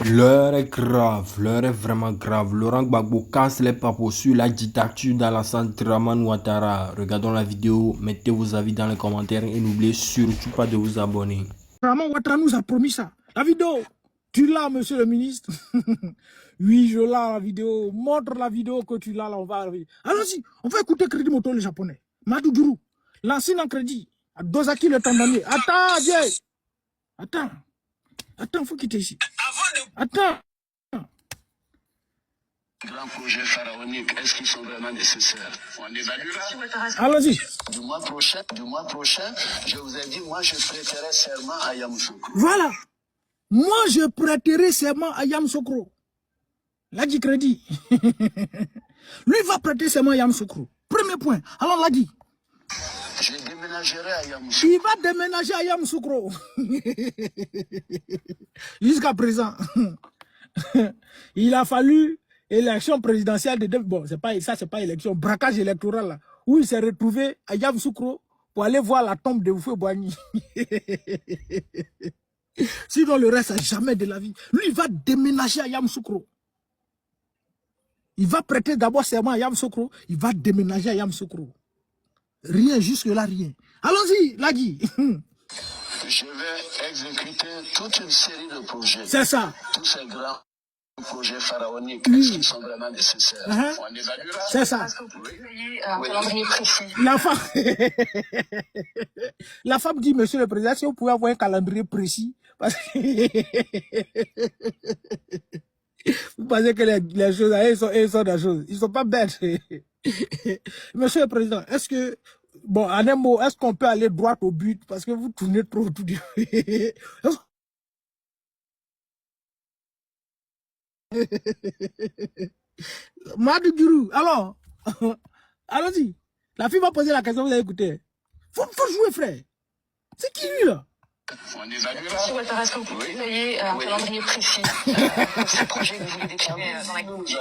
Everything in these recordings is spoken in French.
L'heure est grave, l'heure est vraiment grave. Laurent Gbagbo casse les papos sur la dictature d'Alassane Draman Ouattara. Regardons la vidéo, mettez vos avis dans les commentaires et n'oubliez surtout pas de vous abonner. Draman Ouattara nous a promis ça. La vidéo, tu l'as, monsieur le ministre? Oui, je l'ai, la vidéo. Montre la vidéo que tu l'as, là, on va arriver. Allons-y, on va écouter Crédit Moto, le japonais. Madou Duru, l'ancien en crédit. À Dosaki, le Tanzanie. Attends, viens. Attends, faut quitter ici. Attends. Grand projet pharaonique, est-ce qu'ils sont vraiment nécessaires? On évaluera. Allons-y. Du mois prochain, je vous ai dit, moi, je prêterai serment à Yamoussoukro. Voilà. Moi, je prêterai serment à Yamoussoukro. Là, dit Crédit. Lui va prêter serment à Yamoussoukro. Premier point. Alors, là, dit. Je déménagerai à Yamoussoukro. Il va déménager à Yamoussoukro. Jusqu'à présent, il a fallu élection présidentielle de... Bon, c'est pas élection, braquage électoral, là, où il s'est retrouvé à Yamoussoukro pour aller voir la tombe de Oufé Boigny. Sinon, le reste, jamais de la vie. Lui, il va déménager à Yamoussoukro. Il va prêter d'abord serment à Yamoussoukro, il va déménager à Yamoussoukro. Rien, jusque-là, rien. Allons-y, Lagui. Je vais exécuter toute une série de projets. C'est ça. Tous ces grands projets pharaoniques, est-ce qu'ils sont vraiment nécessaires? On évaluera. C'est ça. Est-ce que vous pouvez payer un calendrier précis? La femme dit, monsieur le président, si vous pouvez avoir un calendrier précis, parce que vous pensez que les choses, elles sont des choses. Ils ne sont pas bêtes. Monsieur le président, est-ce que, bon, en un mot, est-ce qu'on peut aller droit au but? Parce que vous tournez trop autour du... Madou Duru, alors, allons-y. La fille va poser la question, vous allez écouter. Faut jouer, frère. C'est qui lui, là? On évaluera. Monsieur Ouattara, est-ce que vous pouvez payer un calendrier précis pour ces projets que vous voulez décliner dans la Nous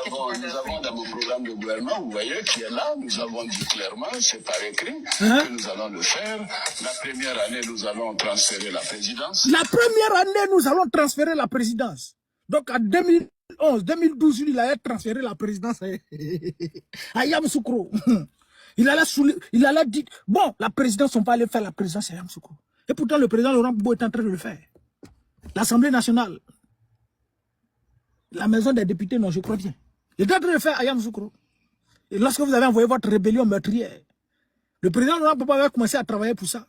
avons dans mon programme de gouvernement, vous voyez, qui est là, nous avons dit clairement, c'est par écrit, que nous allons le faire. La première année, nous allons transférer la présidence. La première année, nous allons transférer la présidence. Donc, en 2011, 2012, il a transféré la présidence à Yamoussoukro. Il allait dire, bon, la présidence, on va aller faire la présidence à Yamoussoukro. Et pourtant, le président Laurent Gbagbo est en train de le faire. L'Assemblée nationale, la maison des députés, non, je crois bien. Il est en train de le faire à Yamoussoukro. Et lorsque vous avez envoyé votre rébellion meurtrière, le président Laurent Gbagbo avait commencé à travailler pour ça.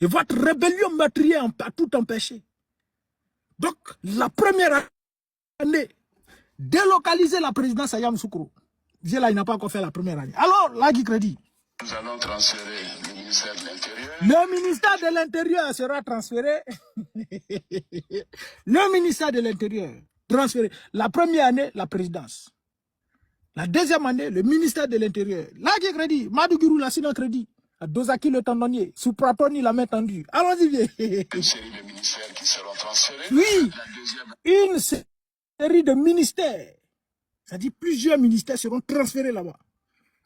Et votre rébellion meurtrière a tout empêché. Donc, la première année, délocaliser la présidence à Yamoussoukro. Là, il n'a pas encore fait la première année. Alors, là, Guy Crédit. Nous allons transférer le ministère de l'Intérieur. Le ministère de l'Intérieur sera transféré. Le ministère de l'Intérieur transféré. La première année, la présidence. La deuxième année, le ministère de l'Intérieur. Là, Guy Crédit, Madou Duru, la Sina Crédit. Dosaki le tendonnier, Soupratoni la main tendue. Allons-y, viens. Une série de ministères qui seront transférés. Oui, La deuxième... une série de ministères. C'est-à-dire plusieurs ministères seront transférés là-bas.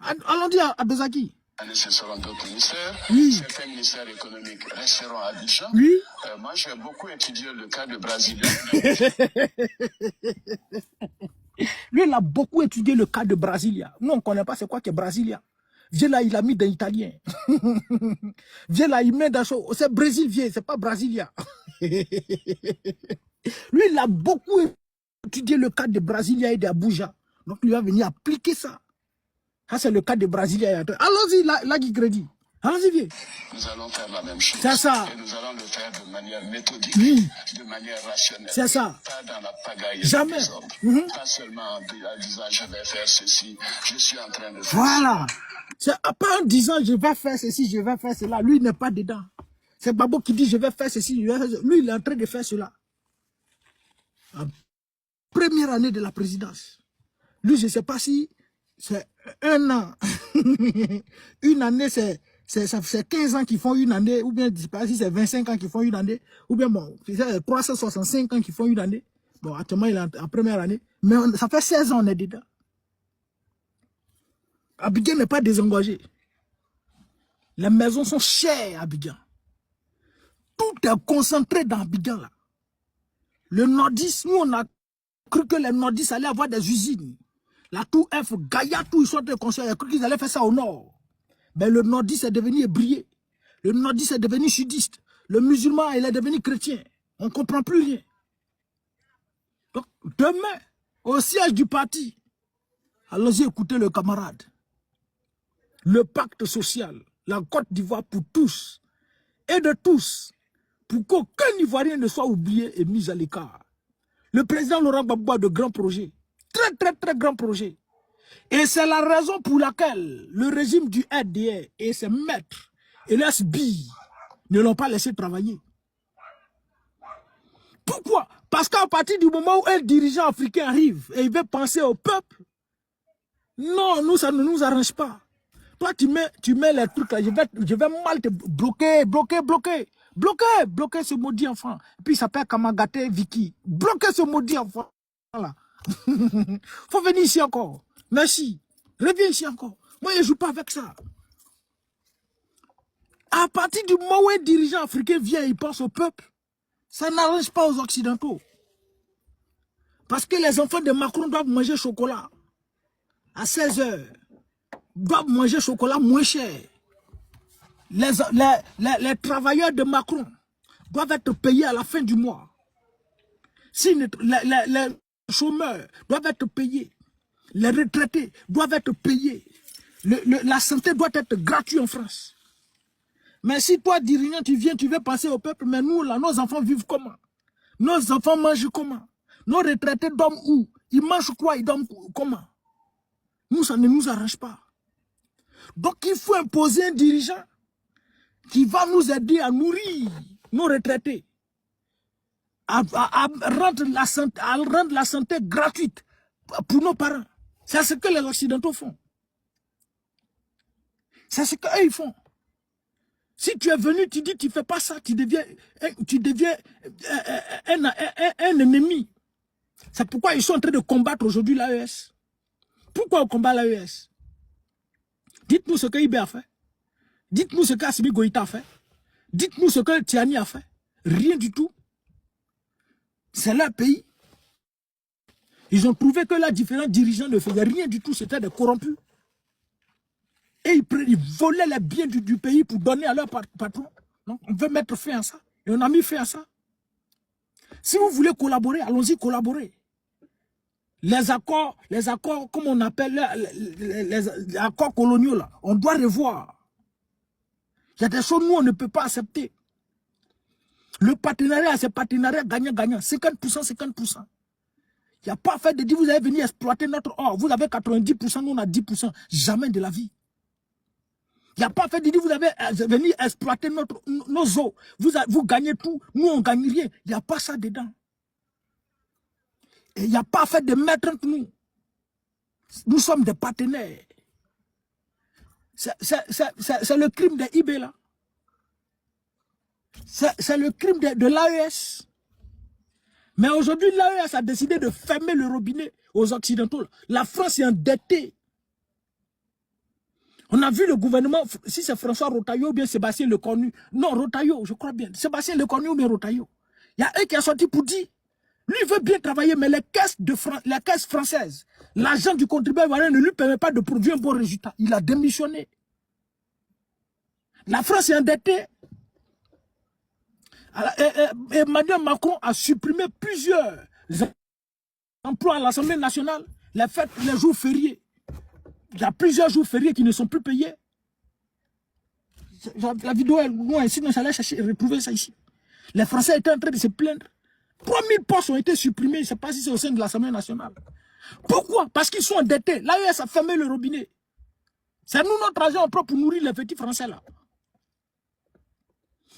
Allons-y à Dosaki. Ce seront d'autres ministères. Oui. Certains ministères économiques resteront à Abidjan. Oui. Moi, j'ai beaucoup étudié le cas de Brasilia. Lui, il a beaucoup étudié le cas de Brasilia. Nous, on ne connaît pas c'est quoi que Brasilia. Viens là, il a mis dans l'italien. Viens là, il met dans chaud. C'est Brésil, viens, c'est pas Brasilia. Lui, il a beaucoup étudié le cas de Brasilia et d'Abuja. Donc, il va venir appliquer ça. Ça, c'est le cas de Brasilia. Allons-y, là, Guy Crédit. Allons-y, viens. Nous allons faire la même chose. C'est ça. Et nous allons le faire de manière méthodique, oui. de manière rationnelle. C'est ça. Pas dans la pagaille. Jamais. Pas seulement en disant je vais faire ceci, je suis en train de faire voilà. C'est pas en disant je vais faire ceci, je vais faire cela. Lui, il n'est pas dedans. C'est Babo qui dit je vais faire ceci, je vais faire cela. Lui, il est en train de faire cela. La première année de la présidence. Lui, je ne sais pas si c'est un an. Une année, c'est 15 ans qui font une année, ou bien je ne sais pas si c'est 25 ans qui font une année, ou bien bon, c'est 365 ans qui font une année. Bon, actuellement, il est en première année. Mais ça fait 16 ans on est dedans. Abidjan n'est pas désengagé. Les maisons sont chères à Abidjan. Tout est concentré dans Abidjan là. Le nordiste, nous on a cru que les nordistes allaient avoir des usines. La tour F, Gaïa, tout, ils sont des conseillers. On a cru qu'ils allaient faire ça au nord. Mais le nordiste est devenu ébrié. Le nordiste est devenu sudiste. Le musulman, il est devenu chrétien. On ne comprend plus rien. Donc, demain, au siège du parti, allons-y écouter le camarade. Le pacte social, la Côte d'Ivoire pour tous et de tous, pour qu'aucun Ivoirien ne soit oublié et mis à l'écart. Le président Laurent Gbagbo a de grands projets, très grands projets. Et c'est la raison pour laquelle le régime du RDR et ses maîtres et les SBI ne l'ont pas laissé travailler. Pourquoi? Parce qu'à partir du moment où un dirigeant africain arrive et il veut penser au peuple, non, nous, ça ne nous arrange pas. Toi, tu mets les trucs là, je vais mal te bloquer ce maudit enfant. Et puis il s'appelle Kamagate Vicky. Bloquer ce maudit enfant là. Faut venir ici encore. Merci. Reviens ici encore. Moi, je ne joue pas avec ça. À partir du moment où un dirigeant africain vient et il pense au peuple, ça n'arrange pas aux Occidentaux. Parce que les enfants de Macron doivent manger chocolat à 16 h. Doivent manger chocolat moins cher. Les travailleurs de Macron doivent être payés à la fin du mois. Si les chômeurs doivent être payés. Les retraités doivent être payés. La santé doit être gratuite en France. Mais si toi, dirigeant, tu viens, tu veux passer au peuple, mais nous, là, nos enfants vivent comment? Nos enfants mangent comment? Nos retraités dorment où? Ils mangent quoi? Ils dorment comment? Nous, ça ne nous arrange pas. Donc, il faut imposer un dirigeant qui va nous aider à nourrir nos retraités, à rendre la santé gratuite pour nos parents. C'est ce que les Occidentaux font. C'est ce qu'eux, ils font. Si tu es venu, tu dis que tu ne fais pas ça, tu deviens un ennemi. C'est pourquoi ils sont en train de combattre aujourd'hui l'AES. Pourquoi on combat l'AES? Dites-nous ce que Ibé a fait. Dites-nous ce qu'Assimi Goïta a fait. Dites-nous ce que Tiani a fait. Rien du tout. C'est leur pays. Ils ont trouvé que là, différents dirigeants ne faisaient rien du tout. C'était des corrompus. Et ils volaient les biens du pays pour donner à leur patron. Donc, on veut mettre fin à ça. Et on a mis fin à ça. Si vous voulez collaborer, allons-y collaborer. Les accords, comme on appelle les accords coloniaux, là, on doit revoir. Il y a des choses nous, on ne peut pas accepter. Le partenariat, c'est partenariat gagnant-gagnant. 50%, 50%. Il n'y a pas fait de dire, vous allez venir exploiter notre or. Vous avez 90%, nous on a 10%. Jamais de la vie. Il n'y a pas fait de dire, vous allez venir exploiter nos eaux. Vous gagnez tout, nous on ne gagne rien. Il n'y a pas ça dedans. Et il n'y a pas fait de mettre entre nous. Nous sommes des partenaires. C'est le crime de IB là. C'est le crime de l'AES. Mais aujourd'hui, l'AES a décidé de fermer le robinet aux Occidentaux. La France est endettée. On a vu le gouvernement, si c'est François Rotaillot ou bien Sébastien Lecornu. Non, Rotaillot, je crois bien. Sébastien Lecornu ou bien Rotaillot. Il y a un qui a sorti pour dire, lui veut bien travailler, mais les caisses françaises, l'argent du contribuable ne lui permet pas de produire un bon résultat. Il a démissionné. La France est endettée. Emmanuel Macron a supprimé plusieurs emplois à l'Assemblée nationale, les fêtes, les jours fériés. Il y a plusieurs jours fériés qui ne sont plus payés. La vidéo est loin ici, donc j'allais chercher et retrouver ça ici. Les Français étaient en train de se plaindre. 3000 postes ont été supprimés, je ne sais pas si c'est au sein de l'Assemblée nationale. Pourquoi? Parce qu'ils sont endettés. L'AES a fermé le robinet. C'est nous notre argent propre pour nourrir les petits Français là.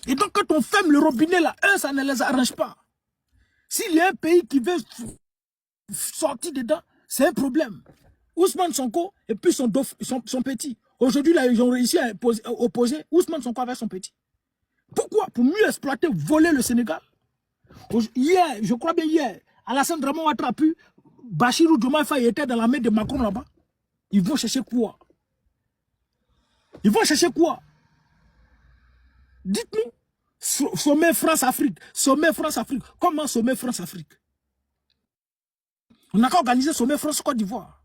Et donc quand on ferme le robinet là, eux ça ne les arrange pas. S'il y a un pays qui veut sortir dedans, c'est un problème. Ousmane Sonko et puis son petit. Aujourd'hui là, ils ont réussi à opposer Ousmane Sonko avec son petit. Pourquoi? Pour mieux exploiter, voler le Sénégal. Hier, je crois bien hier, Alassane Draman Ouattara pu, Bachirou Diomaye Faye était dans la main de Macron là-bas. Ils vont chercher quoi? Ils vont chercher quoi? Dites-nous. Sommet France-Afrique. Sommet France-Afrique. Comment sommet France-Afrique? On n'a qu'à organiser sommet France-Côte d'Ivoire.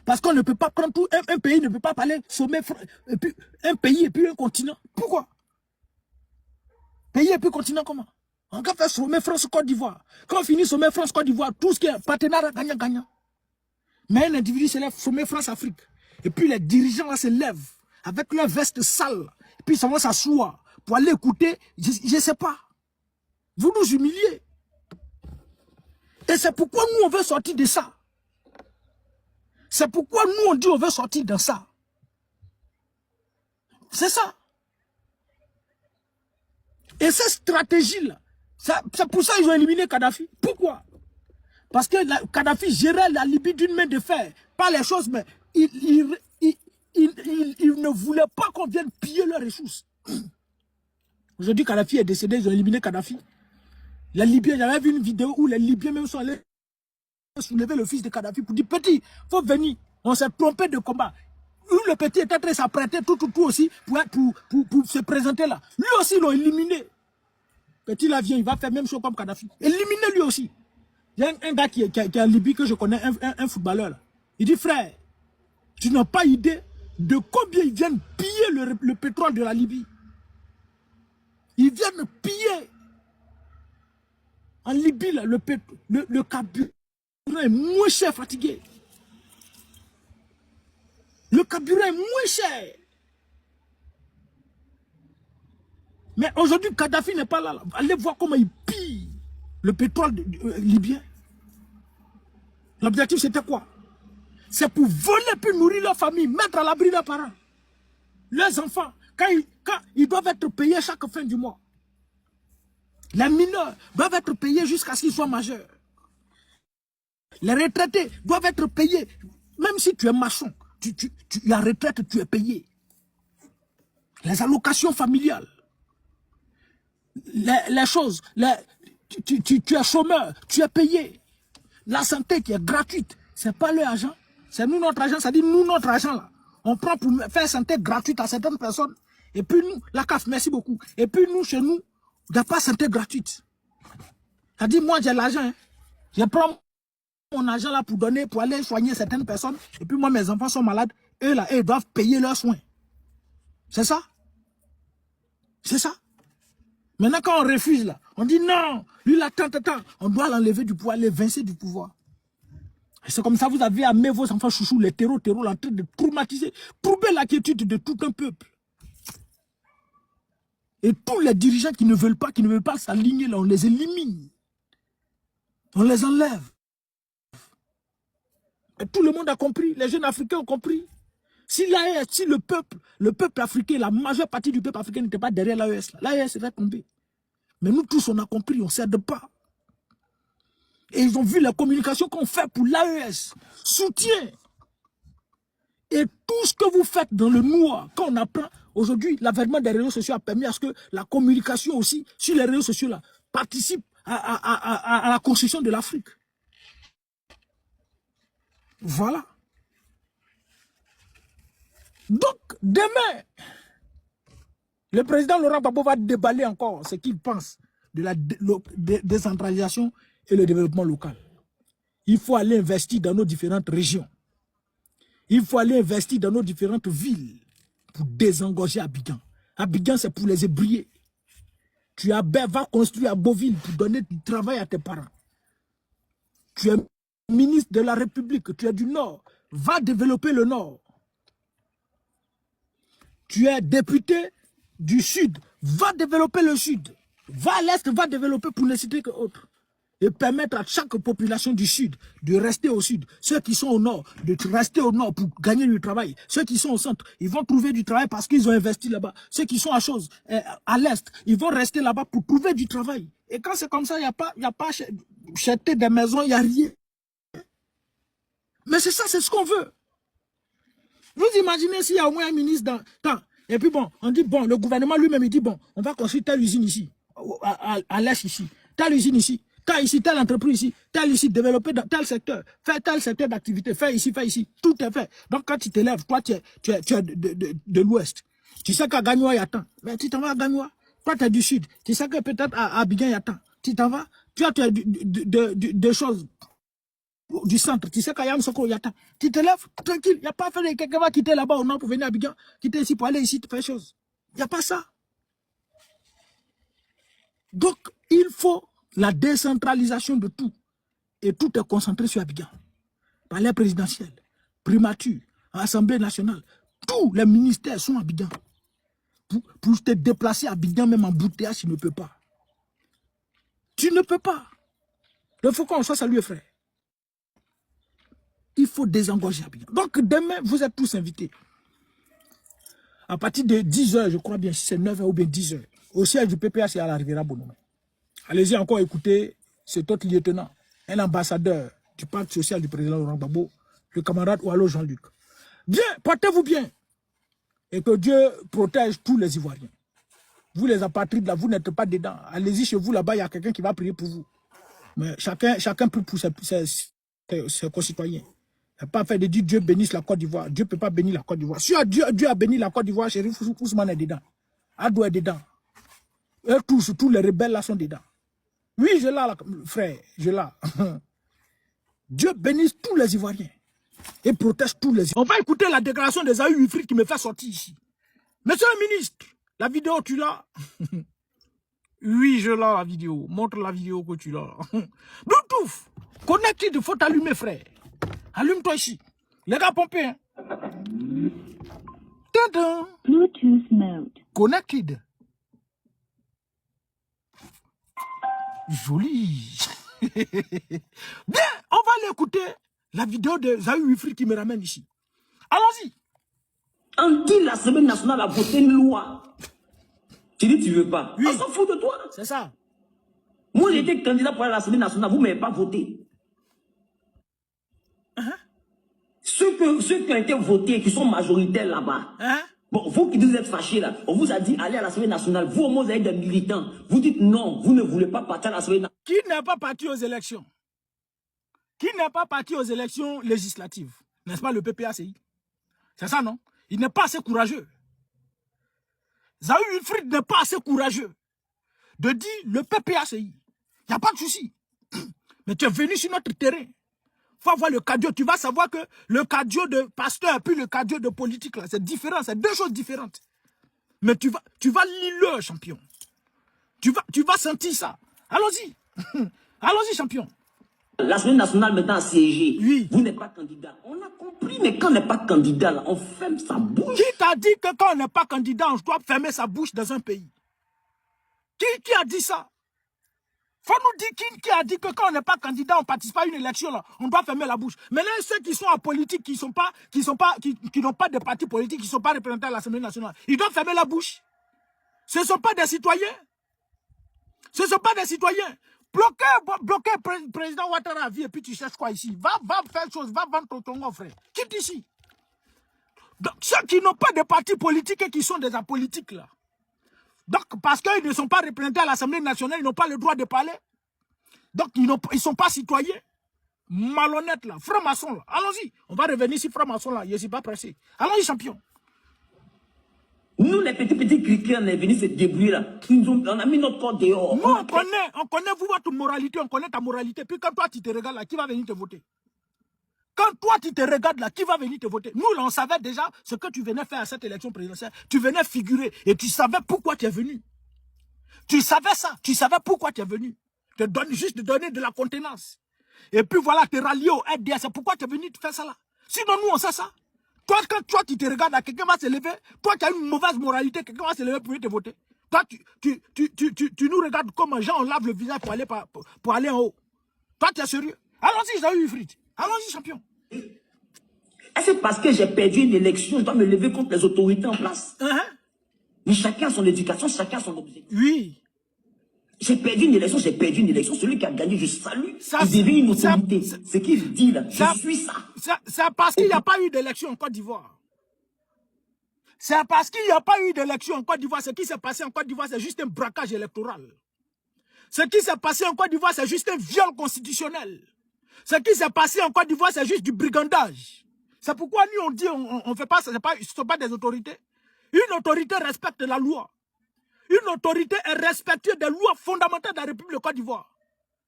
Parce qu'on ne peut pas prendre tout, un pays ne peut pas parler sommet, et puis, un pays et puis un continent. Pourquoi? Pays et puis continent comment? On va faire sommet France-Côte d'Ivoire. Quand on finit sommet France-Côte d'Ivoire, tout ce qui est partenariat gagnant-gagnant. Mais un individu se lève sommet France-Afrique. Et puis les dirigeants là se lèvent avec leur veste sale. Et puis ils vont s'asseoir pour aller écouter, je ne sais pas. Vous nous humiliez. Et c'est pourquoi nous on veut sortir de ça. C'est pourquoi nous on dit on veut sortir de ça. C'est ça. Et cette stratégie-là, c'est pour ça qu'ils ont éliminé Kadhafi. Pourquoi? Parce que Kadhafi gérait la Libye d'une main de fer. Pas les choses, mais il ne voulait pas qu'on vienne piller leurs ressources. Aujourd'hui, Kadhafi est décédé, ils ont éliminé Kadhafi. Les Libyens, j'avais vu une vidéo où les Libyens même sont allés soulever le fils de Kadhafi pour dire, petit, il faut venir. On s'est trompé de combat. Où le petit était très s'apprêter tout aussi pour se présenter là. Lui aussi, ils l'ont éliminé. Petit là vient, il va faire même chose comme Kadhafi. Éliminer lui aussi. Il y a un gars qui est en Libye que je connais, un footballeur là. Il dit, frère, tu n'as pas idée de combien ils viennent piller le pétrole de la Libye. Ils viennent piller. En Libye, là, le carburant est moins cher, fatigué. Le carburant est moins cher. Mais aujourd'hui, Kadhafi n'est pas là. Allez voir comment il pille le pétrole libyen. L'objectif, c'était quoi? C'est pour voler puis nourrir leur famille, mettre à l'abri leurs parents. Leurs enfants, quand ils doivent être payés chaque fin du mois. Les mineurs doivent être payés jusqu'à ce qu'ils soient majeurs. Les retraités doivent être payés. Même si tu es maçon, la retraite, tu es payé. Les allocations familiales. Les choses, tu es chômeur, tu es payé. La santé qui est gratuite, ce n'est pas leur argent. C'est nous notre argent, ça dit nous notre argent là. On prend pour faire santé gratuite à certaines personnes. Et puis nous, la CAF, merci beaucoup. Et puis nous, chez nous, il n'y a pas santé gratuite. Ça dit moi j'ai l'argent. Hein. Je prends mon argent là pour donner, pour aller soigner certaines personnes. Et puis moi, mes enfants sont malades. Eux là, ils doivent payer leurs soins. C'est ça? C'est ça? Maintenant, quand on refuse là, on dit non, lui là, tant, on doit l'enlever du pouvoir, l'évincer du pouvoir. C'est comme ça, vous avez amené vos enfants chouchous, les terreaux, en train de traumatiser, troubler l'inquiétude de tout un peuple. Et tous les dirigeants qui ne veulent pas s'aligner là, on les élimine. On les enlève. Et tout le monde a compris, les jeunes Africains ont compris. Si le peuple africain, la majeure partie du peuple africain n'était pas derrière l'AES, l'AES serait tombé. Mais nous tous, on a compris, on ne cède pas. Et ils ont vu la communication qu'on fait pour l'AES. Soutien. Et tout ce que vous faites dans le noir, quand on apprend, aujourd'hui, l'avènement des réseaux sociaux a permis à ce que la communication aussi, sur les réseaux sociaux, là, participe à la construction de l'Afrique. Voilà. Donc, demain, le président Laurent Gbagbo va déballer encore ce qu'il pense de la décentralisation et le développement local. Il faut aller investir dans nos différentes régions. Il faut aller investir dans nos différentes villes pour désengorger Abidjan. Abidjan, c'est pour les ébriers. Tu vas construire à Beauville pour donner du travail à tes parents. Tu es ministre de la République, tu es du Nord. Va développer le Nord. Tu es député du Sud, va développer le Sud. Va à l'Est, va développer pour ne citer que autre. Et permettre à chaque population du Sud de rester au Sud. Ceux qui sont au Nord, de rester au Nord pour gagner du travail. Ceux qui sont au Centre, ils vont trouver du travail parce qu'ils ont investi là-bas. Ceux qui sont à l'Est, ils vont rester là-bas pour trouver du travail. Et quand c'est comme ça, il n'y a pas acheter des maisons, il n'y a rien. Mais c'est ça, c'est ce qu'on veut. Vous imaginez s'il y a au moins un ministre dans... Et puis bon, on dit, bon, le gouvernement lui-même, il dit, bon, on va construire telle usine ici, à l'Est ici, telle usine ici, telle entreprise ici, telle ici, développer dans tel secteur, faire tel secteur d'activité, faire ici, tout est fait. Donc quand tu t'élèves, toi tu es de l'Ouest, tu sais qu'à Gagnoa il y a tant, mais tu t'en vas à Gagnoa, Toi, tu es du sud. Tu sais que peut-être à Abidjan, il y a tant. Tu t'en vas. Tu as des choses du centre. Tu sais qu'à Yamoussoukro, il y a tant. Tu te lèves, tranquille. Il n'y a pas fait de quelqu'un va quitter là-bas au nord pour venir à Abidjan. Quitter ici pour aller ici, te faire chose. Il n'y a pas ça. Donc, il faut la décentralisation de tout. Et tout est concentré sur Abidjan. Palais présidentiel, primature, Assemblée nationale. Tous les ministères sont à Abidjan. Pour te déplacer à Abidjan, même en bouteillage, tu ne peux pas. Tu ne peux pas. Il faut qu'on soit salué, frère. Il faut désengorger Abidjan. Donc, demain, vous êtes tous invités. À partir de 10h, je crois bien, si c'est 9h ou bien 10h, au siège du PPA, c'est à la Riviera Bonomé. Allez-y encore écouter cet autre lieutenant, un ambassadeur du Parti social du président Laurent Gbagbo, le camarade Oualo Jean-Luc. Bien, portez-vous bien. Et que Dieu protège tous les Ivoiriens. Vous les apatrides, là, vous n'êtes pas dedans. Allez-y chez vous, là-bas, il y a quelqu'un qui va prier pour vous. Mais chacun prie pour ses concitoyens. Il n'y a pas fait de dire Dieu bénisse la Côte d'Ivoire. Dieu ne peut pas bénir la Côte d'Ivoire. Si Dieu a béni la Côte d'Ivoire, chérie, Ousmane est dedans. Adou est dedans. Et tous les rebelles là sont dedans. Oui, je l'ai, frère, je l'ai. Dieu bénisse tous les Ivoiriens et protège tous les Ivoiriens. On va écouter la déclaration des Zahou Ifrit qui me fait sortir ici. Monsieur le ministre, la vidéo, tu l'as? Oui, je l'ai, la vidéo. Montre la vidéo que tu l'as. Bluetooth, connecté, il faut t'allumer, frère. Allume-toi ici. Les gars, pompés. Hein? Bluetooth mode. Connected. Joli. Bien, on va l'écouter. La vidéo de Zahou Ifrit qui me ramène ici. Allons-y. On dit la Semaine nationale a voté une loi. Tu dis tu veux pas. Oui. On s'en fout de toi. C'est ça. Moi j'étais candidat pour la Semaine nationale, vous ne m'avez pas voté. Ceux qui ont été votés, qui sont majoritaires là-bas. Bon, vous qui vous êtes fâchés là, on vous a dit allez à l'Assemblée nationale. Vous au moins vous avez des militants. Vous dites non, vous ne voulez pas partir à l'Assemblée nationale. Qui n'est pas parti aux élections? Qui n'est pas parti aux élections législatives? N'est-ce pas le PPACI? C'est ça, non? Il n'est pas assez courageux. Zahou Ifrit n'est pas assez courageux de dire le PPACI. Il n'y a pas de souci. Mais tu es venu sur notre terrain. Il faut avoir le cardio. Tu vas savoir que le cardio de pasteur puis le cardio de politique, c'est différent. C'est deux choses différentes. Mais tu vas lire, champion. Tu vas sentir ça. Allons-y. Allons-y, champion. L'Assemblée nationale maintenant assiégée. Oui. Vous n'êtes pas candidat. On a compris, mais quand on n'est pas candidat, là, on ferme sa bouche. Qui t'a dit que quand on n'est pas candidat, on doit fermer sa bouche dans un pays? Qui a dit ça? Faut nous dire qui a dit que quand on n'est pas candidat, on ne participe pas à une élection, là, on doit fermer la bouche. Maintenant, ceux qui sont en politique, qui n'ont pas de parti politique, qui ne sont pas représentés à l'Assemblée nationale, ils doivent fermer la bouche. Ce ne sont pas des citoyens. Ce ne sont pas des citoyens. Bloquer président Ouattara à vie et puis tu cherches quoi ici? Va faire chose, va vendre ton frère. Quitte ici. Donc, ceux qui n'ont pas de parti politique et qui sont des apolitiques là. Donc, parce qu'ils ne sont pas représentés à l'Assemblée nationale, ils n'ont pas le droit de parler. Donc, ils ne sont pas citoyens. Malhonnêtes là, francs-maçons là. Allons-y. On va revenir sur francs-maçons là. Je ne suis pas pressé. Allons-y, champion. Nous, les petits criquets, on est venus se débrouiller là. On a mis notre corps dehors. Nous, on connaît vous, votre moralité, on connaît ta moralité. Puis quand toi, tu te regardes là, qui va venir te voter? Quand toi, tu te regardes là, qui va venir te voter? Nous, là, on savait déjà ce que tu venais faire à cette élection présidentielle. Tu venais figurer et tu savais pourquoi tu es venu. Tu savais ça. Tu savais pourquoi tu es venu. Juste de donner de la contenance. Et puis voilà, te rallier au RDS. C'est pourquoi tu es venu faire ça là. Sinon, nous, on sait ça. Toi, quand toi, tu te regardes là, quelqu'un va se lever. Toi, tu as une mauvaise moralité, quelqu'un va se lever pour te voter. Toi, tu nous regardes comme un gens, on lave le visage pour aller en haut. Toi, tu es sérieux? Allons-y, Zahou Ifrit. Allons-y, champion. Est-ce parce que j'ai perdu une élection, je dois me lever contre les autorités en place? Mais chacun a son éducation, chacun a son objectif. Oui. J'ai perdu une élection, Celui qui a gagné, je salue. Il devient une autorité. Ce qu'il dit là, je suis ça. C'est parce qu'il n'y a pas eu d'élection en Côte d'Ivoire. C'est parce qu'il n'y a pas eu d'élection en Côte d'Ivoire. Ce qui s'est passé en Côte d'Ivoire, c'est juste un braquage électoral. Ce qui s'est passé en Côte d'Ivoire, c'est juste un viol constitutionnel. Ce qui s'est passé en Côte d'Ivoire, c'est juste du brigandage. C'est pourquoi nous, on dit, on ne fait pas ça, ce ne sont pas des autorités. Une autorité respecte la loi. Une autorité est respectueuse des lois fondamentales de la République de Côte d'Ivoire.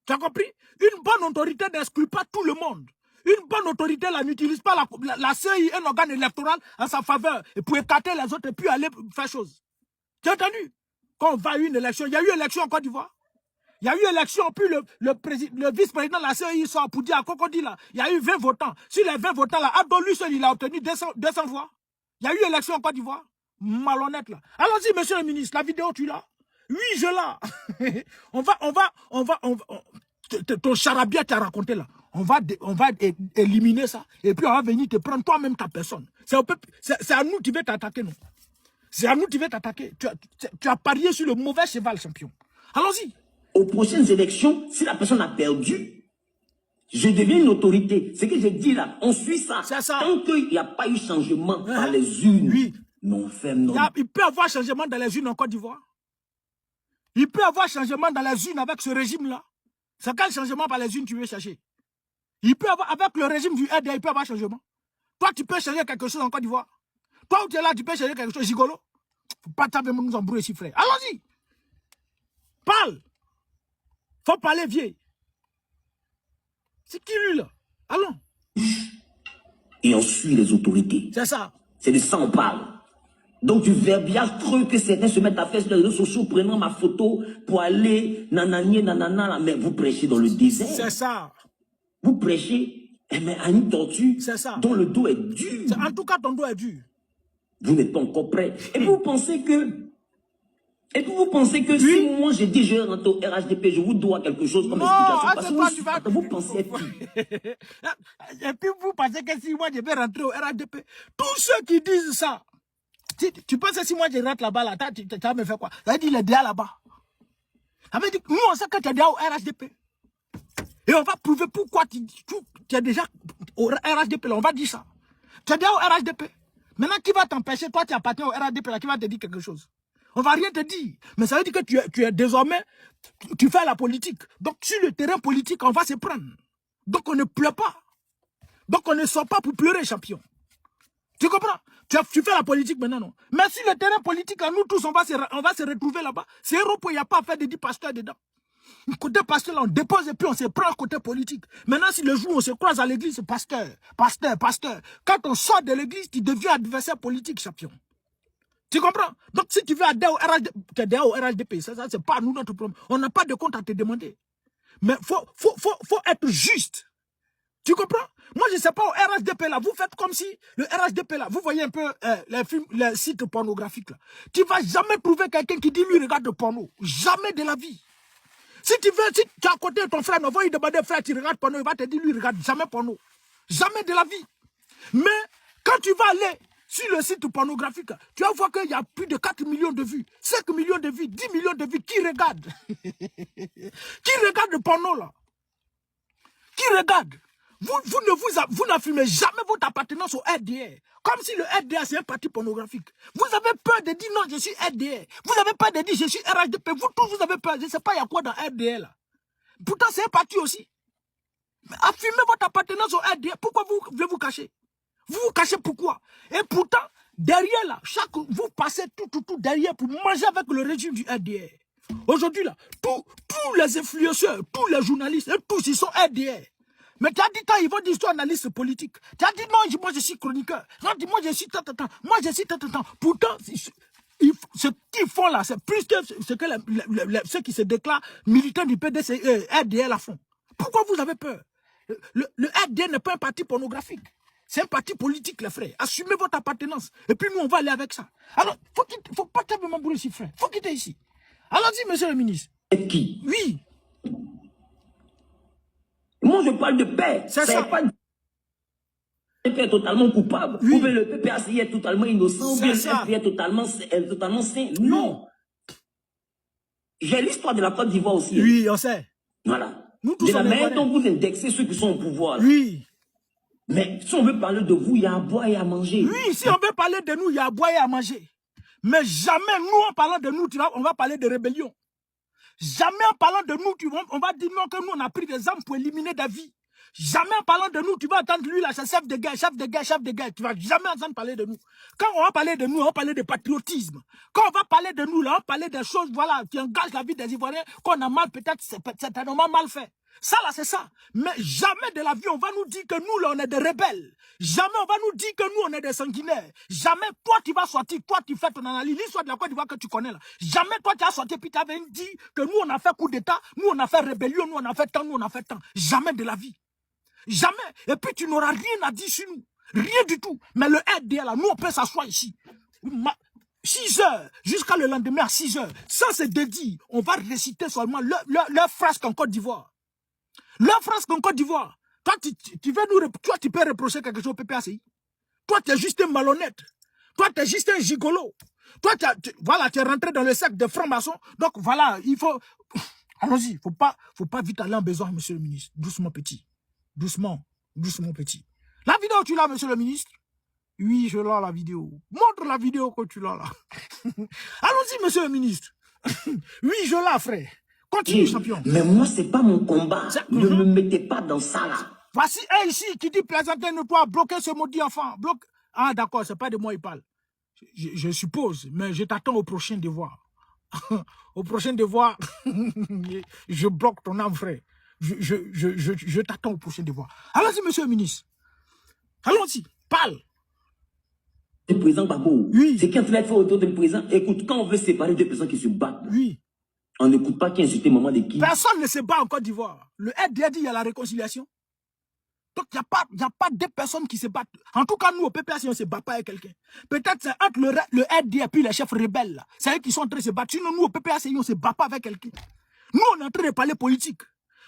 Tu as compris? Une bonne autorité n'exclut pas tout le monde. Une bonne autorité n'utilise pas la CEI, un organe électoral, en sa faveur, et pour écarter les autres et puis aller faire chose. Tu as entendu? Quand on va à une élection, il y a eu élection en Côte d'Ivoire. Il y a eu élection, puis le vice-président de la CEI sort pour dire à Cocody, là, il y a eu 20 votants. Sur les 20 votants, là, Abdou lui seul, il a obtenu 200 voix. Il y a eu élection en Côte d'Ivoire. Malhonnête, là. Allons-y, monsieur le ministre, la vidéo, tu l'as? Oui, je l'ai. on va, ton charabia t'a raconté, là. On va éliminer ça. Et puis, on va venir te prendre toi-même ta personne. C'est à nous, tu veux t'attaquer, non? C'est à nous, tu veux t'attaquer. Tu as parié sur le mauvais cheval, champion. Allons-y. Aux prochaines élections, si la personne a perdu, je deviens une autorité. Ce que j'ai dit là, on suit ça. Ça. Tant qu'il n'y a pas eu changement par les urnes, oui. Non, ferme, non. Il peut y avoir changement dans les urnes en Côte d'Ivoire. Il peut y avoir changement dans les urnes avec ce régime-là. C'est quel changement par les urnes tu veux chercher? Il peut y avoir, avec le régime du RDA, il peut y avoir changement. Toi, tu peux changer quelque chose en Côte d'Ivoire. Toi, où tu es là, tu peux changer quelque chose. Gigolo. Faut pas taper nous embrouiller ici, frère. Allons-y. Parle. Faut parler, vieux. C'est qui lui, là? Allons. Et on suit les autorités. C'est ça. C'est de ça on parle. Donc du verbiage creux que certains se mettent à faire sur les réseaux sociaux, prenant ma photo pour aller nanani, nanana, mais vous prêchez dans le désert. C'est ça. Vous prêchez mais à une tortue dont le dos est dur. En tout cas, ton dos est dur. Vous n'êtes pas encore prêt. Et vous pensez que... si moi j'ai dit je rentre au RHDP, je vous dois quelque chose comme explication. Parce que vous pensez et puis vous pensez que si moi je vais rentrer au RHDP, tous ceux qui disent ça, tu penses que si moi je rentre là-bas, là, tu vas me faire quoi? Ça veut dire il est déjà là-bas. Ça veut dire que nous on sait que tu es déjà au RHDP. Et on va prouver pourquoi tu es déjà au RHDP, là, on va dire ça. Tu es déjà au RHDP. Maintenant, qui va t'empêcher? Toi, tu appartiens au RHDP, là, qui va te dire quelque chose? On va rien te dire. Mais ça veut dire que tu es désormais, tu fais la politique. Donc, sur le terrain politique, on va se prendre. Donc, on ne pleure pas. Donc, on ne sort pas pour pleurer, champion. Tu comprends? Tu fais la politique maintenant, non? Mais sur le terrain politique, là, nous tous, on va se retrouver là-bas. C'est Europe, il n'y a pas à faire de 10 pasteurs dedans. Côté pasteur, là, on dépose et puis on se prend côté politique. Maintenant, si le jour où on se croise à l'église, pasteur. Quand on sort de l'église, tu deviens adversaire politique, champion. Tu comprends? Donc, si tu veux adhérer au RHDP, ça c'est pas nous notre problème. On n'a pas de compte à te demander. Mais faut être juste. Tu comprends? Moi, je ne sais pas au RHDP là. Vous faites comme si le RHDP là, vous voyez un peu les sites pornographiques là. Tu ne vas jamais trouver quelqu'un qui dit lui regarde le porno. Jamais de la vie. Si tu es à côté de ton frère, on va lui demander frère, tu regardes porno, il va te dire lui regarde jamais porno. Jamais de la vie. Mais quand tu vas aller sur le site pornographique, tu vas voir qu'il y a plus de 4 millions de vues, 5 millions de vues, 10 millions de vues. Qui regarde? Qui regarde le porno là? Qui regarde? Vous n'affirmez jamais votre appartenance au RDR. Comme si le RDR c'est un parti pornographique. Vous avez peur de dire non, je suis RDR. Vous avez peur de dire je suis RHDP. Vous tous, vous avez peur. Je ne sais pas, il y a quoi dans RDR là. Pourtant, c'est un parti aussi. Mais affirmez votre appartenance au RDR. Pourquoi vous voulez vous cacher? Vous vous cachez pourquoi? Et pourtant, derrière là, vous passez tout derrière pour manger avec le régime du RDR. Aujourd'hui là, tous les influenceurs, tous les journalistes, tous ils sont RDR. Mais tu as dit, ils vont dire, ils sont analystes politiques. Tu as dit, non, moi je suis chroniqueur. Tu as dit, moi je suis tant. Moi je suis tant. Pourtant, ce qu'ils font là, c'est plus que ce que ceux qui se déclarent militants du PDC, RDR la font. Pourquoi vous avez peur? Le RDR n'est pas un parti pornographique. C'est un parti politique, les frères. Assumez votre appartenance. Et puis nous, on va aller avec ça. Alors, faut pas taper mon boulot ici, frère. Faut quitter ici. Allons-y, monsieur le ministre. Et qui? Oui. Moi, je parle de paix. C'est ça. Pas le PP est totalement coupable. Oui. Ou bien le PPACI est totalement innocent. Ou bien le FPI est totalement sain. Non. J'ai l'histoire de la Côte d'Ivoire aussi. Oui, on sait. Voilà. Nous tous de la on manière dont vous indexez ceux qui sont au pouvoir. Là. Oui. Mais si on veut parler de vous, il y a à boire et à manger. Oui, si on veut parler de nous, il y a à boire et à manger. Mais jamais, nous, en parlant de nous, on va parler de rébellion. Jamais en parlant de nous, on va dire non que nous, on a pris des armes pour éliminer David. Jamais en parlant de nous, tu vas entendre lui là, c'est chef de guerre, chef de guerre, chef de guerre. Tu vas jamais entendre parler de nous. Quand on va parler de nous, on va parler de patriotisme. Quand on va parler de nous, là, on va parler des choses, voilà, qui engagent la vie des Ivoiriens, qu'on a mal, peut-être, certainement mal fait. Ça, là, c'est ça. Mais jamais de la vie, on va nous dire que nous, là, on est des rebelles. Jamais on va nous dire que nous, on est des sanguinaires. Jamais, toi, tu vas sortir, toi, tu fais ton analyse, l'histoire de la Côte d'Ivoire que tu connais, là. Jamais, toi, tu as sorti, puis tu avais dit que nous, on a fait coup d'État, nous, on a fait rébellion, nous, on a fait tant, nous, on a fait tant. Jamais de la vie. Jamais. Et puis, tu n'auras rien à dire sur nous. Rien du tout. Mais le RDA, là, nous, on peut s'asseoir ici. 6 heures, jusqu'à le lendemain à 6 heures. Ça, c'est dédié. On va réciter seulement leur frasque en Côte d'Ivoire. Leur frasque en Côte d'Ivoire. Toi, tu peux reprocher quelque chose au PPACI. Toi, tu es juste un malhonnête. Toi, tu es juste un gigolo. Toi, voilà, tu es rentré dans le cercle des francs-maçons. Donc, voilà, il faut... Allons-y, faut pas vite aller en besoin, monsieur le ministre. Doucement, petit. Doucement, doucement, petit. La vidéo, tu l'as, monsieur le ministre? Oui, je l'ai, la vidéo. Montre la vidéo que tu l'as, là. Allons-y, monsieur le ministre. Oui, je l'ai, frère. Continue, champion. Mais moi, c'est pas mon combat. Ne me mettez pas dans ça, là. Voici un ici qui dit présentez-nous-toi, bloquez ce maudit enfant. Ah, d'accord, c'est pas de moi il parle. Je suppose, mais je t'attends au prochain devoir. Au prochain devoir, je bloque ton âme, frère. Je t'attends au prochain devoir. Allons-y, monsieur le ministre. Allons-y, parle. Le président Gbagbo, oui. C'est qui en train de faire autour du président. Écoute, quand on veut séparer deux personnes qui se battent, oui. On n'écoute pas qui insulte maman de qui. Personne ne se bat en Côte d'Ivoire. Le RDA dit qu'il y a la réconciliation. Donc, il n'y a pas deux personnes qui se battent. En tout cas, nous, au PPAC, on ne se bat pas avec quelqu'un. Peut-être c'est entre le RDA et puis les chefs rebelles. C'est eux qui sont en train de se battre. Sinon, nous, au PPAC, on ne se bat pas avec quelqu'un. Nous, on est en train de parler politique.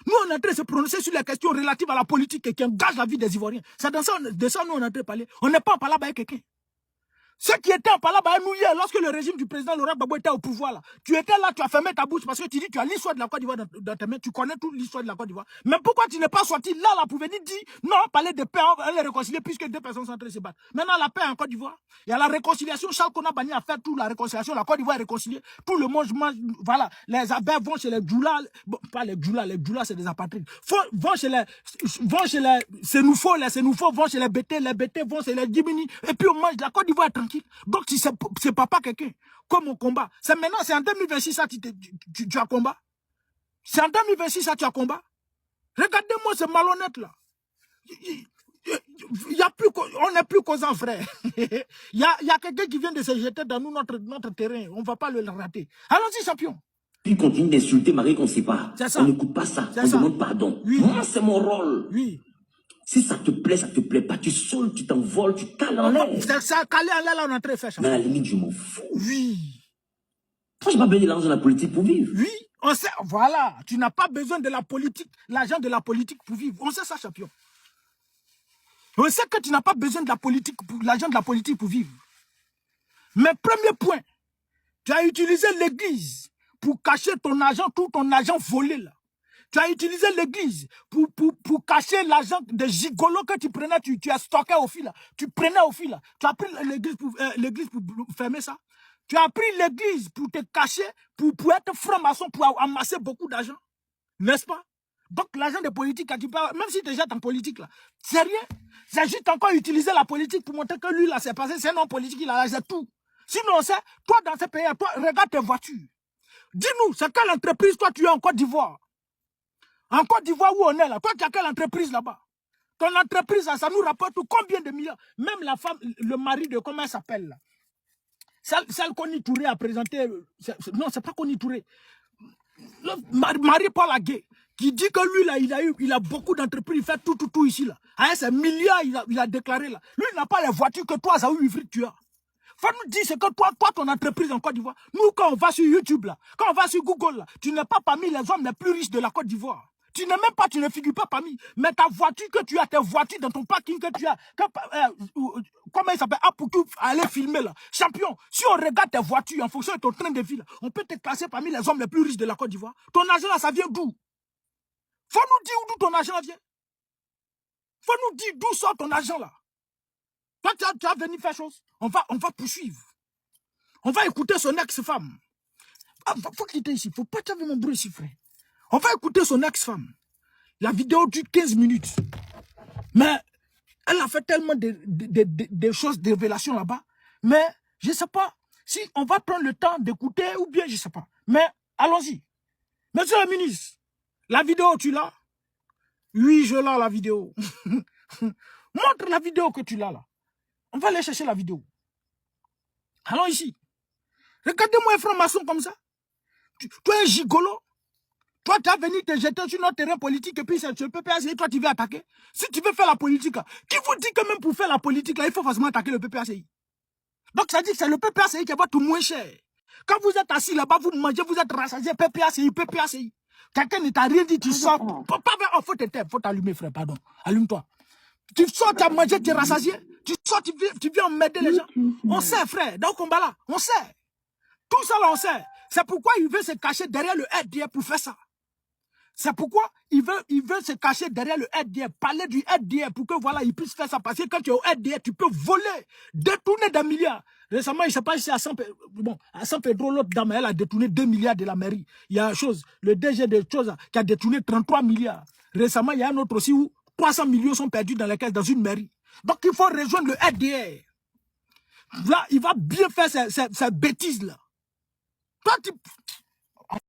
Nous, on est en train de se prononcer sur les questions relatives à la politique et qui engagent la vie des Ivoiriens. C'est de ça, nous, on est en train de parler. On n'est pas en parlant avec quelqu'un. Ceux qui étaient en parlant avec nous hier, lorsque le régime du président Laurent Gbagbo était au pouvoir, là, tu étais là, tu as fermé ta bouche parce que tu dis que tu as l'histoire de la Côte d'Ivoire dans tes mains, tu connais toute l'histoire de la Côte d'Ivoire. Mais pourquoi tu n'es pas sorti là pour venir dire non, parler de paix, on va les réconcilier puisque deux personnes sont en train de se battre. Maintenant, la paix en Côte d'Ivoire, il y a la réconciliation. Charles Kounabani a fait toute la réconciliation. La Côte d'Ivoire est réconciliée. Tout le monde mange, voilà. Les abeilles vont chez les Djoula, bon, pas les Djoula, c'est des apatrides. Vont chez les Sénoufo, les Sénoufo vont chez les BT vont chez les Djibini. Et puis on mange. La Côte d'Ivoire est tranquille. Donc, c'est pas quelqu'un. Comme on combat. C'est maintenant, c'est en 2026 ça tu as combat. C'est en 2026 ça tu as combat. Regardez-moi ce malhonnête là. On n'est plus causant, frère. Il y a quelqu'un qui vient de se jeter dans nous, notre terrain. On ne va pas le rater. Allons-y, champion. Il continue d'insulter Marie qu'on ne sait pas. On n'écoute pas ça. On demande pardon. Oui. Moi, c'est mon rôle. Oui. Si ça te plaît pas, tu saules, tu t'envoles, tu cales en l'air. Ça calé en l'air, là, on est en train de faire, champion. Mais à la limite, je m'en fous. Oui. Moi, je n'ai pas besoin de l'argent de la politique pour vivre. Oui. On sait, voilà. Tu n'as pas besoin de la politique, l'argent de la politique pour vivre. On sait ça, champion. On sait que tu n'as pas besoin de la politique, l'argent de la politique pour vivre. Mais premier point, tu as utilisé l'église pour cacher ton argent, tout ton argent volé là. Tu as utilisé l'église pour cacher l'argent des gigolos que tu prenais, tu as stocké au fil là. Tu prenais au fil là. Tu as pris l'église pour fermer ça. Tu as pris l'église pour te cacher, pour être franc-maçon, pour amasser beaucoup d'argent. N'est-ce pas? Donc l'argent des politiques, même si tu jettes en politique là, c'est rien. C'est juste encore utiliser la politique pour montrer que lui là, c'est passé, c'est non politique, il a c'est tout. Sinon, on sait, toi dans ce pays, toi, regarde tes voitures. Dis-nous, c'est quelle entreprise toi tu es en Côte d'Ivoire? En Côte d'Ivoire où on est là, toi tu as quelle entreprise là-bas? Ton entreprise, ça nous rapporte combien de millions? Même la femme, le mari de, comment elle s'appelle là? Celle qu'Oni Touré a présentée, non, c'est pas Koni Touré. Marie-Paul Agué, qui dit que lui là, il a beaucoup d'entreprises, il fait tout ici là. Avec ses milliards, il a déclaré là. Lui, il n'a pas les voitures que toi, ça tu as. Faut nous dire, c'est que toi, ton entreprise en Côte d'Ivoire, nous, quand on va sur YouTube là, quand on va sur Google là, tu n'es pas parmi les hommes les plus riches de la Côte d'Ivoire. Tu n'es même pas, tu ne figures pas parmi. Mais ta voiture que tu as, tes voitures dans ton parking que tu as, comment il s'appelle, pour aller filmer là. Champion, si on regarde tes voitures en fonction de ton train de vie là, on peut te classer parmi les hommes les plus riches de la Côte d'Ivoire. Ton argent là, ça vient d'où? Faut nous dire d'où ton argent vient. Faut nous dire d'où sort ton argent là. Toi, tu as venu faire chose. On va poursuivre. On va écouter son ex-femme. Ah, faut quitter ici. Faut pas t'avoir mon bruit ici, frère. On va écouter son ex-femme. La vidéo dure 15 minutes. Mais elle a fait tellement de choses, de révélations là-bas. Mais je ne sais pas si on va prendre le temps d'écouter ou bien je ne sais pas. Mais allons-y. Monsieur le ministre, la vidéo, tu l'as? Oui, je l'ai, la vidéo. Montre la vidéo que tu l'as là. On va aller chercher la vidéo. Allons ici. Regardez-moi un franc-maçon comme ça. Tu es un gigolo. Toi, tu as venu te jeter sur notre terrain politique et puis c'est le PPACI et toi, tu veux attaquer. Si tu veux faire la politique, qui vous dit que même pour faire la politique, là, il faut forcément attaquer le PPACI? Donc, ça dit que c'est le PPACI qui va tout moins cher. Quand vous êtes assis là-bas, vous mangez, vous êtes rassasié, PPACI, PPACI. Quelqu'un ne t'a rien dit, tu sors. Oh, faut t'allumer, frère, pardon. Allume-toi. Tu sors, tu as mangé, tu es rassasié. Tu sors, tu viens emmerder les gens. On sait, frère, dans le combat là, on sait. Tout ça là, on sait. C'est pourquoi il veut se cacher derrière le RDF pour faire ça. C'est pourquoi il veut se cacher derrière le RDF, parler du RDF pour que voilà, il puisse faire ça. Parce que quand tu es au RDF, tu peux voler, détourner des milliards. Récemment, je ne sais pas si c'est à San Pedro, l'autre dame, elle a détourné 2 milliards de la mairie. Il y a une chose, le DG de choses qui a détourné 33 milliards. Récemment, il y a un autre aussi où 300 millions sont perdus dans une mairie. Donc, il faut rejoindre le RDF. Là, il va bien faire ces bêtises-là. Toi,